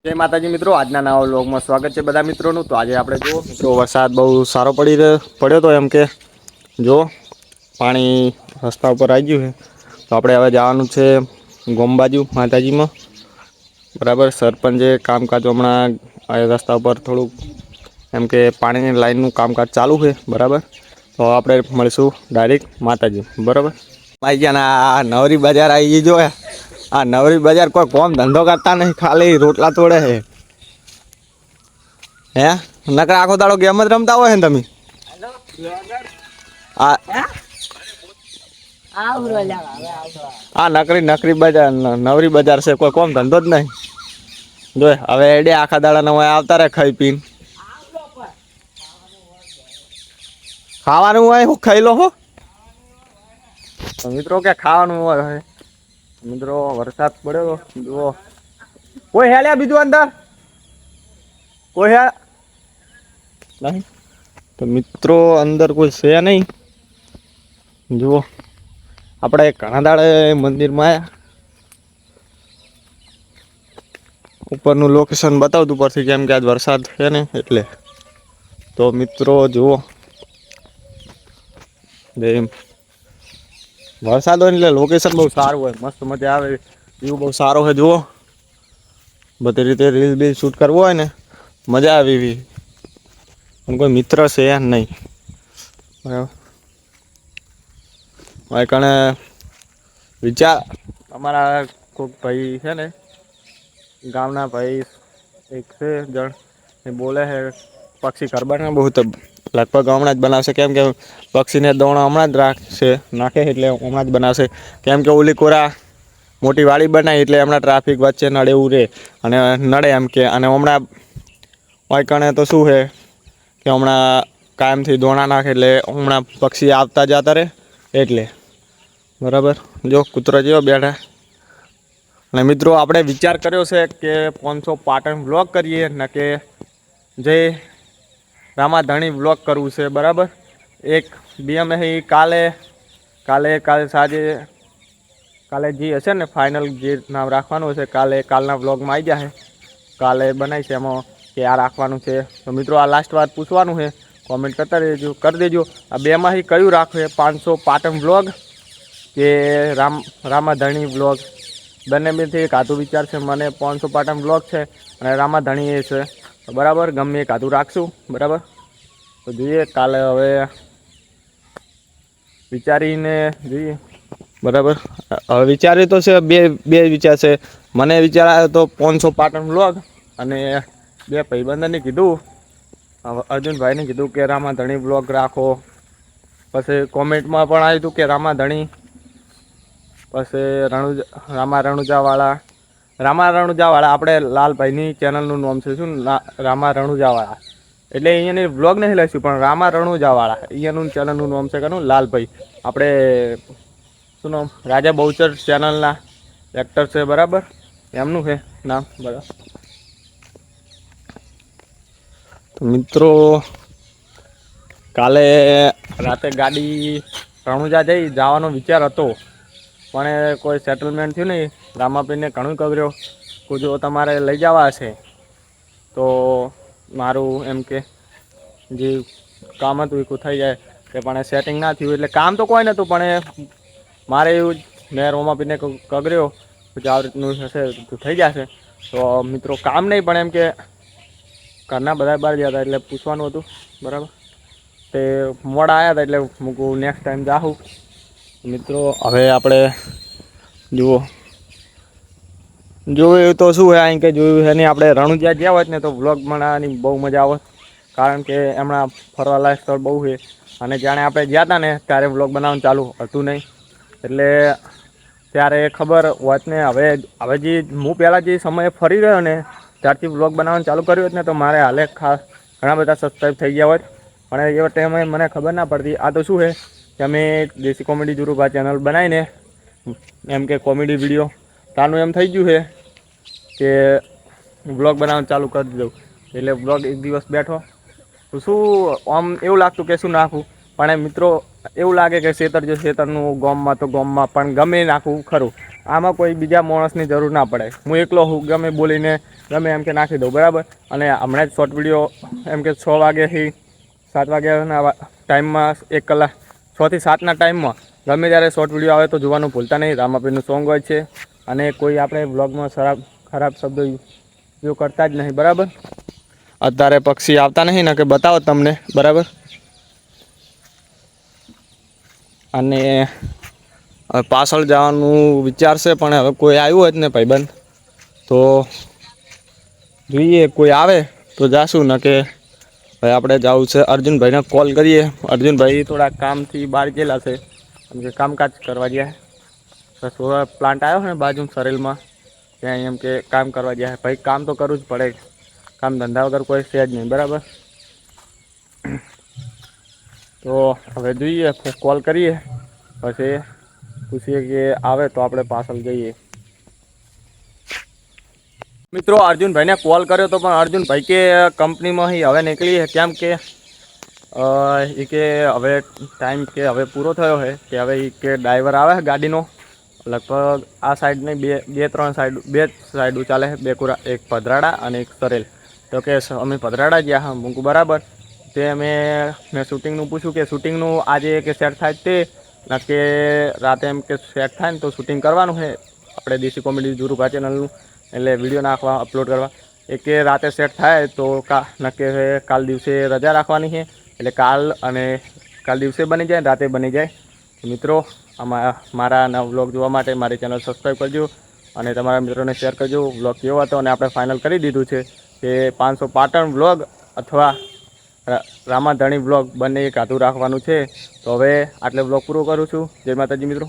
જય માતાજી મિત્રો, આજના નવા વ્લોગમાં સ્વાગત છે બધા મિત્રોનું। તો આજે આપણે જો મિત્રો વરસાદ બહુ સારો પડ્યો તો, એમ કે જો પાણી રસ્તા ઉપર આવી ગયું છે। તો આપણે હવે જવાનું છે ગોમબાજુ માતાજીમાં, બરાબર। સરપંચે કામકાજ હમણાં રસ્તા ઉપર થોડુંક એમ કે પાણીની લાઈનનું કામકાજ ચાલુ છે, બરાબર। તો આપણે મળીશું ડાયરેક્ટ માતાજી, બરાબર। ભાઈ ગયા આ નવરી બજાર આવી ગઈ, જો આ નવરી બજાર કોઈ કોમ ધંધો કરતા નહીં, ખાલી રોટલા તોડે છે। હે નકર આખો દાડો ગેમ જ રમતા હોય ને તમે? આ નકરી બજાર, નવરી બજાર છે, કોઈ કોમ ધંધો જ નહીં। જો હવે એડે આખા દાડા નવા આવતા રે ખાઈ પીને। ખાવાનું હોય હું ખાઈ લો હો મિત્રો, કે ખાવાનું હોય મિત્રો। વરસાદ પડ્યો જુઓ, કોઈ હેલ્યા બીજું અંદર કોઈ હે નહીં? તો મિત્રો અંદર કોઈ છે નહીં। જુઓ આપણે ઘણા દાડે મંદિરમાં આવ્યા, ઉપરનું લોકેશન બતાવતું પડશે કેમ કે આજ વરસાદ છે ને એટલે। તો મિત્રો જુઓ, વરસાદ હોય એટલે લોકેશન બહુ સારું હોય, મસ્ત મજા આવે, વ્યૂ બહુ સારો છે। જુઓ બધી રીતે રીલ બીલ શૂટ કરવું હોય ને મજા આવે એવી, પણ કોઈ મિત્ર છે નહીં, બરાબર। મારે કણે વિચાર અમારા કોઈક ભાઈ છે ને, ગામના ભાઈ એક છે જણ, એ બોલે છે પક્ષી ઘર બને બહુ, તો લગભગ હમણાં જ બનાવશે, કેમ કે પક્ષીને દોણો હમણાં જ નાખે એટલે હમણાં જ બનાવશે, કેમ કે ઓલી કોરા મોટી વાડી બનાવી એટલે હમણાં ટ્રાફિક વચ્ચે નડે એવું રહે, અને નડે એમ કે, અને હમણાં હોય કણે તો શું છે કે હમણાં કાયમથી દોણા નાખે એટલે હમણાં પક્ષી આવતા જતા રહે એટલે, બરાબર। જો કૂતરા જેવા બેઠા, અને મિત્રો આપણે વિચાર કર્યો છે કે 500 પાટણ વ્લોગ કરીએ ને કે જય રામાધણી વ્લોગ કરવું છે, બરાબર। એક બીએમ કાલે સાંજે કાલે જે હશે ને ફાઇનલ જે નામ રાખવાનું હશે, કાલના વ્લોગમાં આવી જશે, કાલે બનાવી છે એમાં કે આ રાખવાનું છે। તો મિત્રો આ લાસ્ટ વાત પૂછવાનું છે, કોમેન્ટ કરતા રહેજો, કરી દેજો આ બેમાંથી કયું રાખવું છે, 500 પાટણ વ્લોગ કે રામાધણી વ્લોગ? બંને બેથી એક આધું વિચાર છે મને, 500 પાટણ વ્લોગ છે અને રામાધણી એ છે, બરાબર। ગમે એક આધું રાખશું, બરાબર। તો જોઈએ કાલે હવે વિચારીને જોઈએ, બરાબર। હવે વિચારી તો છે, બે વિચાર છે મને। વિચાર આવ્યો તો 500 પાટણ વ્લોગ, અને બે ભાઈબંધને કીધું, અર્જુનભાઈને કીધું કે રામાધણી વ્લોગ રાખો, પછી કોમેન્ટમાં પણ આવ્યું હતું કે રામાધણી, પછી રામા રણુજાવાળા આપણે લાલભાઈની ચેનલનું નામ છે, શું રામા રણુજાવાળા, એટલે અહીંયાની વ્લોગ નહીં લઈશું પણ રામા રણુજાવાળા અહીંયાનું ચેનલનું નામ છે, કેનું લાલભાઈ, આપણે શું નામ, રાજા બહુચર ચેનલના એક્ટર છે, બરાબર, એમનું છે નામ, બરાબર। તો મિત્રો કાલે રાતે ગાડી રણુજા જવાનો વિચાર હતો, પણ કોઈ સેટલમેન્ટ થયું નહીં, રામાપીને ઘણું કગર્યો કે જો તમારે લઈ જવા હશે તો મારું એમ કે જે કામ હતું એ થઈ જાય, કે પણ સેટિંગ ના થયું, એટલે કામ તો કોઈ નહોતું પણ મારે એવું જ મેં રોમાપીને કગર્યો કે આ રીતનું હશે તો થઈ જશે। તો મિત્રો કામ નહીં પણ એમ કે ઘરના બધા બહાર ગયા હતા એટલે પૂછવાનું હતું, બરાબર। તે મોડા આવ્યા હતા એટલે હું નેક્સ્ટ ટાઈમ જાઉં। મિત્રો હવે આપણે જોયું તો શું હોય, અહીં કંઈ જોયું છે નહીં, આપણે રણુજા ગયા હોત ને તો વ્લોગ બનાવવાની બહુ મજા આવત, કારણ કે હમણાં ફરવાલાયક સ્થળ બહુ છે, અને જાણે આપણે ગયા હતા ને ત્યારે વ્લોગ બનાવવાનું ચાલુ હતું નહીં, એટલે ત્યારે ખબર હોત ને। હવે જે હું પહેલાં જે સમયે ફરી રહ્યો ને ત્યારથી વ્લોગ બનાવવાનું ચાલુ કર્યું હોત ને તો મારે હાલે ખાસ ઘણા બધા સબસ્ક્રાઈબ થઈ ગયા હોત, પણ એ ટાઈમે મને ખબર ના પડતી। આ તો શું છે કે અમે દેશી કોમેડી જુરુભા ચેનલ બનાવીને એમ કે કોમેડી વિડીયો તાનું એમ થઈ ગયું છે કે વ્લોગ બનાવવાનું ચાલુ કરી દીધું, એટલે વ્લોગ એક દિવસ બેઠો તો શું આમ એવું લાગતું કે શું નાખું, પણ મિત્રો એવું લાગે કે ખેતરનું ગામમાં તો ગામમાં પણ ગમે નાખવું ખરું, આમાં કોઈ બીજા માણસની જરૂર ના પડે. હું એકલો હું ગમે બોલીને ગમે એમ કે નાખી દઉં, બરાબર. અને હમણાં જ શોર્ટ વિડીયો એમ કે 6 વાગ્યાથી 7 વાગ્યાના ટાઈમમાં 1 કલાક 6 થી 7ના ટાઈમમાં ગમે ત્યારે શોર્ટ વિડીયો આવે તો જોવાનું ભૂલતા નહીં. રામાપીરનું સોંગ હોય છે અને કોઈ આપણે વ્લોગમાં ખરાબ શબ્દો ઉપયોગ કરતા જ નહીં, બરાબર. અત્યારે પક્ષી આવતા નહીં ને કે બતાવો તમને, બરાબર. અને પાછળ જવાનું વિચારશે પણ હવે કોઈ આવ્યું હોય ને ભાઈબંધ તો જોઈએ, કોઈ આવે તો જાશું. ને કે ભાઈ આપણે જવું છે. અર્જુનભાઈને કોલ કરીએ. અર્જુનભાઈ થોડા કામથી બહાર ગયેલા છે, કેમ કે કામકાજ કરવા ગયા. સોલાર પ્લાન્ટ આવ્યો છે ને બાજુ સરેલમાં, ત્યાં એમ કે કામ કરવા ગયા. ભાઈ કામ તો કરવું જ પડે, કામ ધંધા વગર કોઈ છે જ નહીં, બરાબર. તો હવે જોઈએ, કોલ કરીએ, પછી પૂછીએ કે આવે તો આપણે પાછળ જઈએ. મિત્રો અર્જુનભાઈને કોલ કર્યો તો પણ અર્જુનભાઈ કે કંપનીમાં હવે નીકળી, કેમ કે એ કે હવે ટાઈમ કે હવે પૂરો થયો છે, કે હવે એ કે ડ્રાઈવર આવે છે ગાડીનો, લગભગ આ સાઈડ નહીં બે સાઈડો ચાલે છે, એક પધરાડા અને એક સરેલ. તો કે અમે પધરાડા ગયા હા મૂકું, બરાબર. તે મેં શૂટિંગનું પૂછ્યું કે શૂટિંગનું આજે કે સેટ થાય તે ના કે રાતે એમ કે સેટ થાય ને તો શૂટિંગ કરવાનું છે આપણે દેશી કોમેડી ધ્રુવભા ચેનલનું, એટલે વિડીયો નાખવા અપલોડ કરવા. એ કે રાતે સેટ થાય તો નક્કી છે કાલ દિવસે રજા રાખવાની છે, એટલે કાલ દિવસે બની જાય, રાતે બની જાય. મિત્રો આમાં મારા નવા વ્લોગ જોવા માટે મારી ચેનલ સબસ્ક્રાઈબ કરજો અને તમારા મિત્રોને શેર કરજો. વ્લોગ કેવો હતો અને આપણે ફાઇનલ કરી દીધું છે કે 500 પાટણ વ્લોગ અથવા રામાધણી વ્લોગ બંને એક આધું રાખવાનું છે. તો હવે આટલે વ્લોગ પૂરો કરું છું. જય માતાજી મિત્રો.